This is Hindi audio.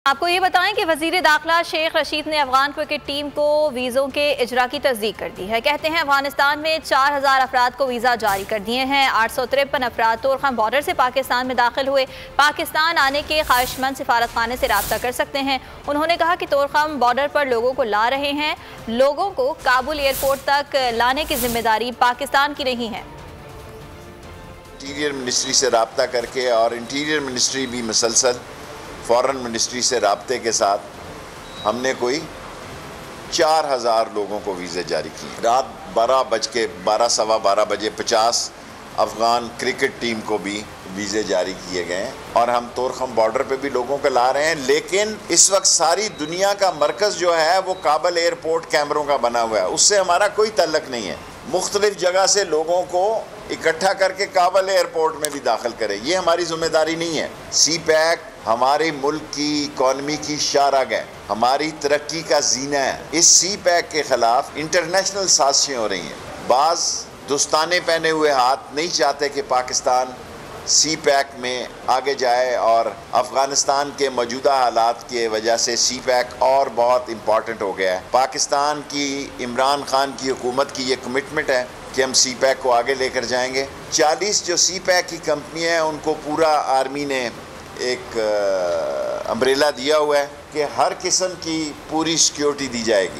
आपको ये बताएं कि वजीर दाखिला शेख रशीद ने अफगान क्रिकेट टीम को वीज़ों के इजरा की तस्दीक कर दी है। कहते हैं अफगानिस्तान में 4000 अफराद को वीज़ा जारी कर दिए हैं। 853 अफराद तोरखम बॉर्डर से पाकिस्तान में दाखिल हुए। पाकिस्तान आने के ख्वाहिशमंद सिफारत खाने से रब्ता कर सकते हैं। उन्होंने कहा कि तोरखम बॉर्डर पर लोगों को ला रहे हैं। लोगों को काबुल एयरपोर्ट तक लाने की जिम्मेदारी पाकिस्तान की नहीं है। इंटीरियर मिनिस्ट्री से रब्ता करके और इंटीरियर मिनिस्ट्री भी मुसलसल फॉरेन मिनिस्ट्री से रब्ते के साथ हमने कोई 4000 लोगों को वीज़े जारी किए। रात 12 बजे 50 अफ़गान क्रिकेट टीम को भी वीज़े जारी किए गए हैं और हम तोरखम बॉर्डर पे भी लोगों को ला रहे हैं। लेकिन इस वक्त सारी दुनिया का मरकज़ जो है वो काबुल एयरपोर्ट कैमरों का बना हुआ है, उससे हमारा कोई तल्लक नहीं है। मुख्तलिफ जगह से लोगों को इकट्ठा करके काबुल एयरपोर्ट में भी दाखिल करें, ये हमारी जिम्मेदारी नहीं है। सी पैक हमारे मुल्क की इकॉनमी की शाहरग है, हमारी तरक्की का जीना है। इस सी पैक के ख़िलाफ़ इंटरनेशनल साजिशें हो रही हैं। बाज़ दोस्ताने पहने हुए हाथ नहीं चाहते कि पाकिस्तान सी पैक में आगे जाए और अफ़गानिस्तान के मौजूदा हालात की वजह से सी पैक और बहुत इम्पॉर्टेंट हो गया है। पाकिस्तान की इमरान खान की हुकूमत की ये कमिटमेंट है कि हम सी पैक को आगे लेकर जाएंगे। 40 जो सी पैक की कंपनियाँ हैं उनको पूरा आर्मी ने एक अम्ब्रेला दिया हुआ है कि हर किस्म की पूरी सिक्योरिटी दी जाएगी।